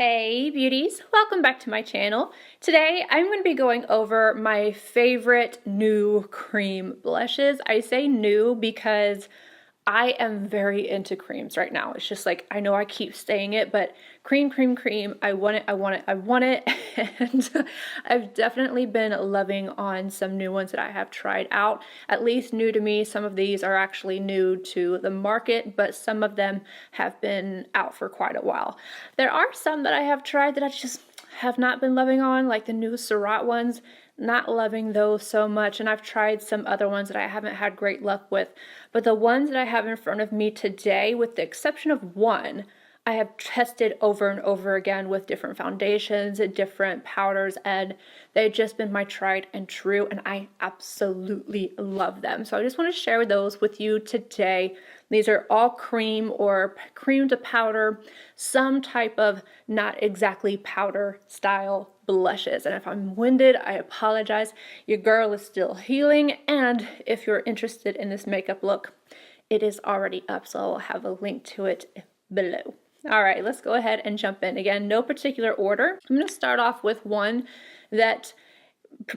Hey beauties, welcome back to my channel. Today I'm going to be going over my favorite new cream blushes. I say new because I am very into creams right now. It's just like, I know I keep saying it, but cream, cream, cream, I want it, I want it, I want it. And I've definitely been loving on some new ones that I have tried out, at least new to me. Some of these are actually new to the market, but some of them have been out for quite a while. There are some that I have tried that I just have not been loving on, like the new Surratt ones. Not loving those so much, and I've tried some other ones that I haven't had great luck with, but the ones that I have in front of me today, with the exception of one, I have tested over and over again with different foundations and different powders, and they've just been my tried and true, and I absolutely love them. So I just want to share those with you today. These are all cream or cream to powder, some type of not exactly powder style blushes. And if I'm winded, I apologize. Your girl is still healing. And if you're interested in this makeup look, it is already up, so I'll have a link to it below. All right, let's go ahead and jump in. Again, no particular order. I'm going to start off with one that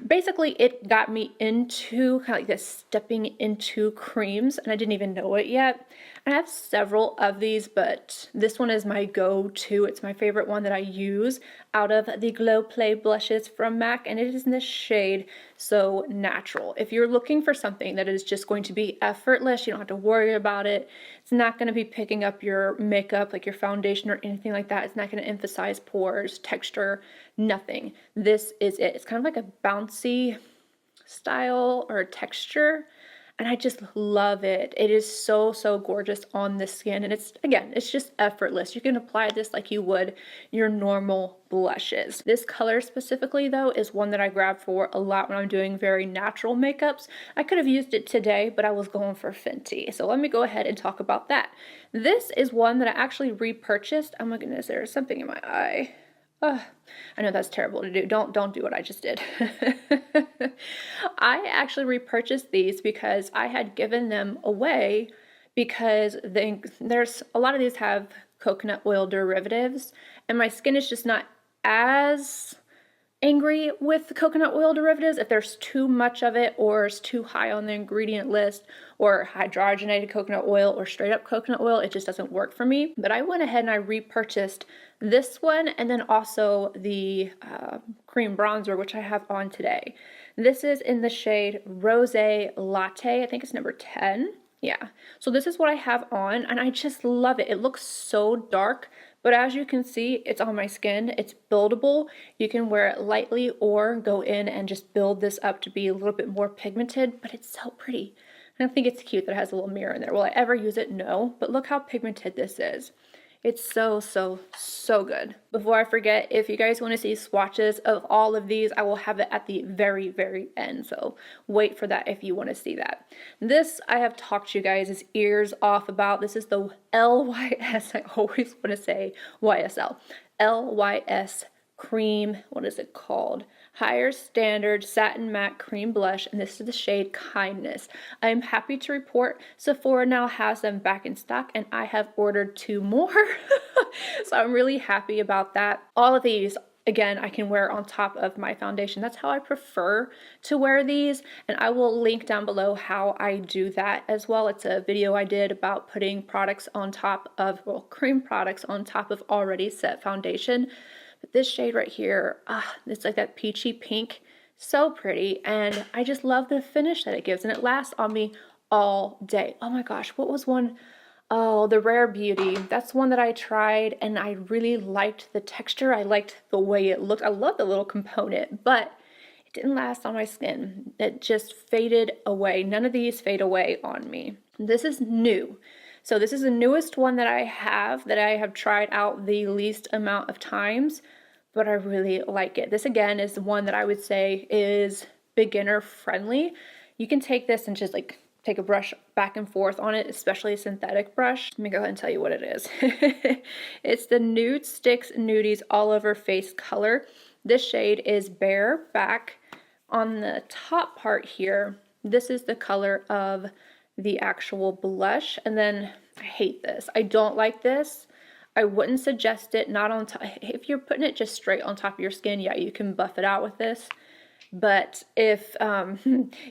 basically it got me into kind of like this stepping into creams, and I didn't even know it yet. I have several of these, but this one is my go-to. It's my favorite one that I use out of the Glow Play blushes from MAC, and it is in the shade So Natural. If you're looking for something that is just going to be effortless, you don't have to worry about it. It's not going to be picking up your makeup, like your foundation or anything like that. It's not going to emphasize pores, texture, nothing. This is it. It's kind of like a bouncy style or texture, and I just love it. It is so, so gorgeous on the skin, and it's, again, it's just effortless. You can apply this like you would your normal blushes. This color specifically, though, is one that I grab for a lot when I'm doing very natural makeups. I could have used it today, but I was going for Fenty. So let me go ahead and talk about that. This is one that I actually repurchased. Oh my goodness, there's something in my eye. I know that's terrible to do. Don't do what I just did. I actually repurchased these because I had given them away because there's a lot of these have coconut oil derivatives, and my skin is just not as angry with the coconut oil derivatives. If there's too much of it, or it's too high on the ingredient list, or hydrogenated coconut oil or straight up coconut oil, it just doesn't work for me. But I went ahead and I repurchased this one, and then also the cream bronzer, which I have on today. This is in the shade Rosé Latte. I think it's number 10. Yeah, so this is what I have on, and I just love it. It looks so dark, but as you can see, it's on my skin. It's buildable. You can wear it lightly or go in and just build this up to be a little bit more pigmented, but it's so pretty. And I think it's cute that it has a little mirror in there. Will I ever use it? No, but look how pigmented this is. It's so, so, so good. Before I forget, if you guys want to see swatches of all of these, I will have it at the very, very end. So wait for that if you want to see that. This I have talked to you guys' ears off about. This is the LYS. I always want to say YSL. LYS cream, what is it called? Higher Standard Satin Matte Cream Blush, and this is the shade Kindness. I am happy to report Sephora now has them back in stock, and I have ordered 2 more. So I'm really happy about that. All of these, again, I can wear on top of my foundation. That's how I prefer to wear these, and I will link down below how I do that as well. It's a video I did about putting products on top of, well, cream products on top of already set foundation. But this shade right here, it's like that peachy pink, so pretty, and I just love the finish that it gives, and it lasts on me all day. Oh my gosh, what was one? Oh, the Rare Beauty. That's one that I tried, and I really liked the texture. I liked the way it looked. I love the little component, but it didn't last on my skin. It just faded away. None of these fade away on me. This is new. So this is the newest one that I have tried out the least amount of times, but I really like it. This again is the one that I would say is beginner friendly. You can take this and just like take a brush back and forth on it, especially a synthetic brush. Let me go ahead and tell you what it is. It's the Nude Sticks Nudies All Over Face color. This shade is Bare Back. On the top part here, this is the color of the actual blush, and then I hate this. I don't like this. I wouldn't suggest it not on top. If you're putting it just straight on top of your skin, yeah, you can buff it out with this. But if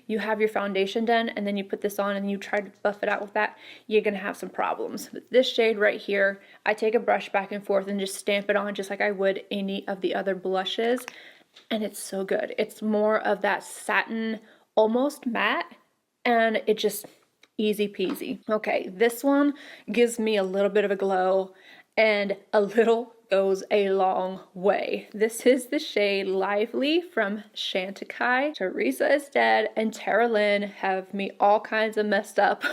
you have your foundation done and then you put this on and you try to buff it out with that, you're going to have some problems. But this shade right here, I take a brush back and forth and just stamp it on just like I would any of the other blushes. And it's so good. It's more of that satin, almost matte, and it just easy peasy. Okay, this one gives me a little bit of a glow, and a little goes a long way. This is the shade Lively from Chantecaille. Teresa is Dead and Tara Lynn have me all kinds of messed up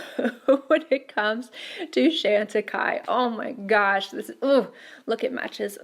when it comes to Chantecaille. Oh my gosh, this is, ooh, look, it matches.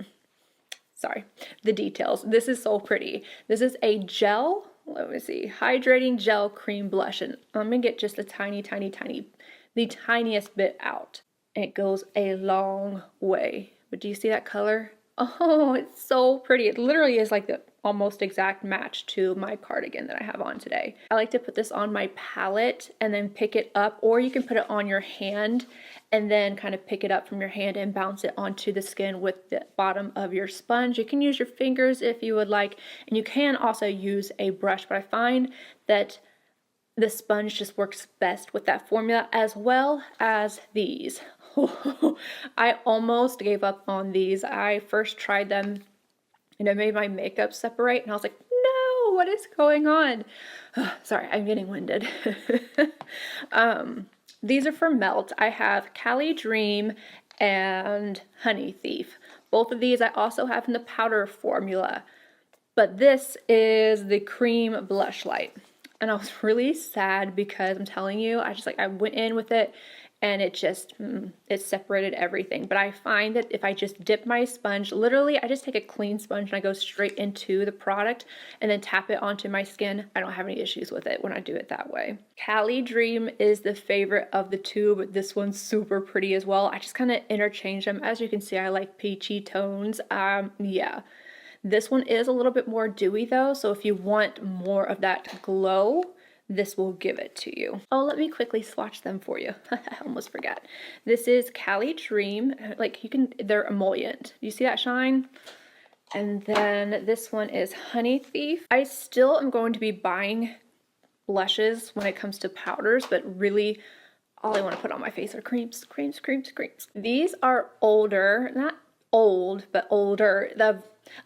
Sorry, the details. This is so pretty. This is a gel, let me see, hydrating gel cream blush, and I'm gonna get just a tiny, the tiniest bit out. It goes a long way. But do you see that color? Oh, it's so pretty. It literally is like the almost exact match to my cardigan that I have on today. I like to put this on my palette and then pick it up, or you can put it on your hand and then kind of pick it up from your hand and bounce it onto the skin with the bottom of your sponge. You can use your fingers if you would like, and you can also use a brush, but I find that the sponge just works best with that formula, as well as these. I almost gave up on these. I first tried them and it made my makeup separate, and I was like, no, what is going on? Sorry, I'm getting winded. These are for Melt. I have Cali Dream and Honey Thief. Both of these I also have in the powder formula, but this is the cream blush light. And I was really sad because I'm telling you, I went in with it and it just, it separated everything. But I find that if I just dip my sponge, literally I just take a clean sponge and I go straight into the product and then tap it onto my skin, I don't have any issues with it when I do it that way. Cali Dream is the favorite of the two, but this one's super pretty as well. I just kind of interchange them. As you can see, I like peachy tones. Yeah. This one is a little bit more dewy though, so if you want more of that glow, this will give it to you. Oh, let me quickly swatch them for you. I almost forgot. This is Cali Dream. Like, they're emollient. You see that shine? And then this one is Honey Thief. I still am going to be buying blushes when it comes to powders, but really all I want to put on my face are creams. These are older, not old, but older,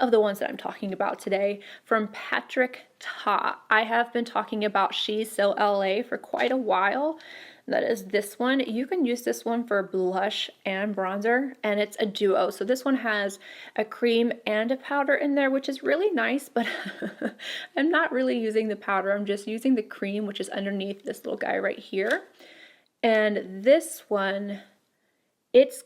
of the ones that I'm talking about today, from Patrick Ta. I have been talking about She's So LA for quite a while. That is this one. You can use this one for blush and bronzer, and it's a duo. So this one has a cream and a powder in there, which is really nice, but I'm not really using the powder. I'm just using the cream, which is underneath this little guy right here. And this one, it's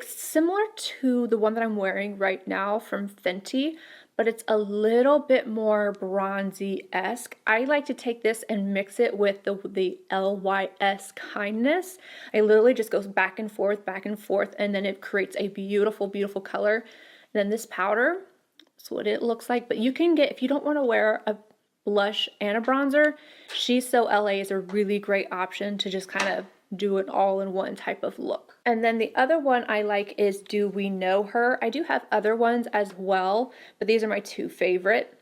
similar to the one that I'm wearing right now from Fenty, but it's a little bit more bronzy-esque. I like to take this and mix it with the LYS Kindness. It literally just goes back and forth, and then it creates a beautiful, beautiful color. And then this powder, that's what it looks like. But you can get, if you don't want to wear a blush and a bronzer, She's So LA is a really great option to just kind of do it all in one type of look. And then the other one I like is Do We Know Her? I do have other ones as well, but these are my two favorite.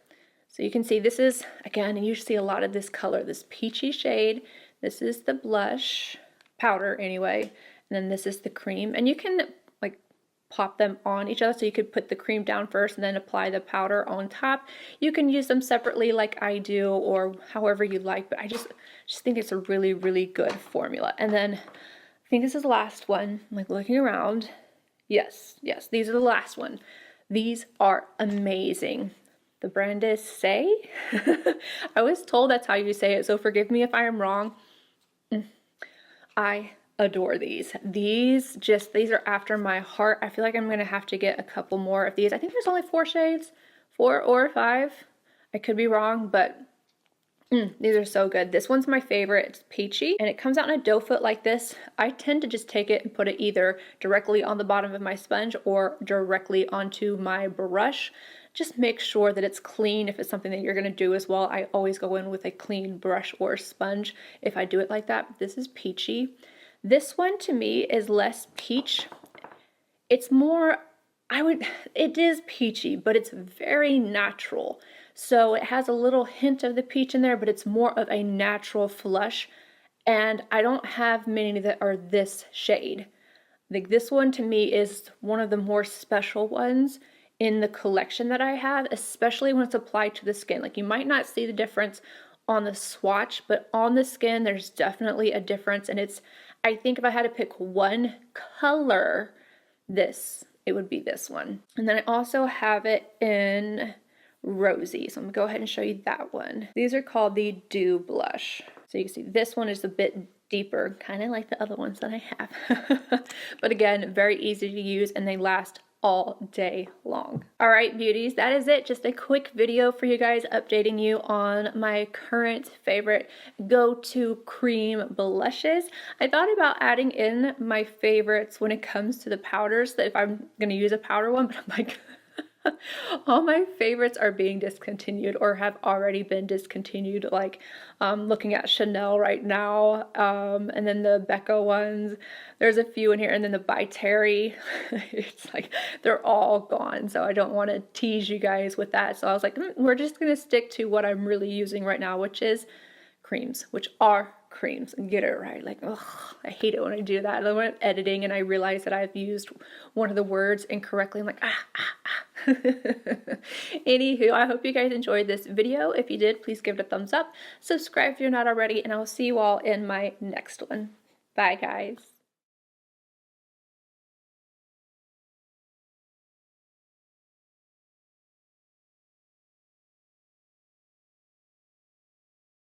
So you can see this is, again, you see a lot of this color, this peachy shade. This is the blush, powder anyway, and then this is the cream. And you can like pop them on each other, so you could put the cream down first and then apply the powder on top. You can use them separately like I do, or however you like, but I just think it's a really, really good formula. And then I think this is the last one. I'm like looking around. Yes, these are the last one. These are amazing. The brand is Say. I was told that's how you say it, so forgive me if I am wrong. I adore these. These are after my heart. I feel like I'm gonna have to get a couple more of these. I think there's only 4 shades, 4 or 5. I could be wrong, but these are so good. This one's my favorite. It's peachy, and it comes out in a doe foot like this. I tend to just take it and put it either directly on the bottom of my sponge or directly onto my brush. Just make sure that it's clean if it's something that you're going to do as well. I always go in with a clean brush or sponge if I do it like that. This is peachy. This one to me is less peach. it's more, it is peachy, but it's very natural. So it has a little hint of the peach in there, but it's more of a natural flush. And I don't have many that are this shade. Like this one to me is one of the more special ones in the collection that I have, especially when it's applied to the skin. Like you might not see the difference on the swatch, but on the skin there's definitely a difference. And it's, I think if I had to pick one color, it would be this one. And then I also have it in Rosy, so I'm gonna go ahead and show you that one. These are called the Dew Blush. So you can see this one is a bit deeper, kind of like the other ones that I have. But again, very easy to use and they last all day long. All right, beauties, that is it. Just a quick video for you guys, updating you on my current favorite go-to cream blushes. I thought about adding in my favorites when it comes to the powders, that if I'm gonna use a powder one, but I'm like, all my favorites are being discontinued or have already been discontinued, like looking at Chanel right now, and then the BECCA ones, there's a few in here, and then the By Terry, it's like they're all gone, so I don't want to tease you guys with that. So I was like, we're just gonna stick to what I'm really using right now, which is creams, which are creams, and get it right. Like, ugh, I hate it when I do that. And when I'm editing and I realize that I've used one of the words incorrectly, I'm like, Anywho, I hope you guys enjoyed this video. If you did, please give it a thumbs up. Subscribe if you're not already, and I will see you all in my next one. Bye, guys.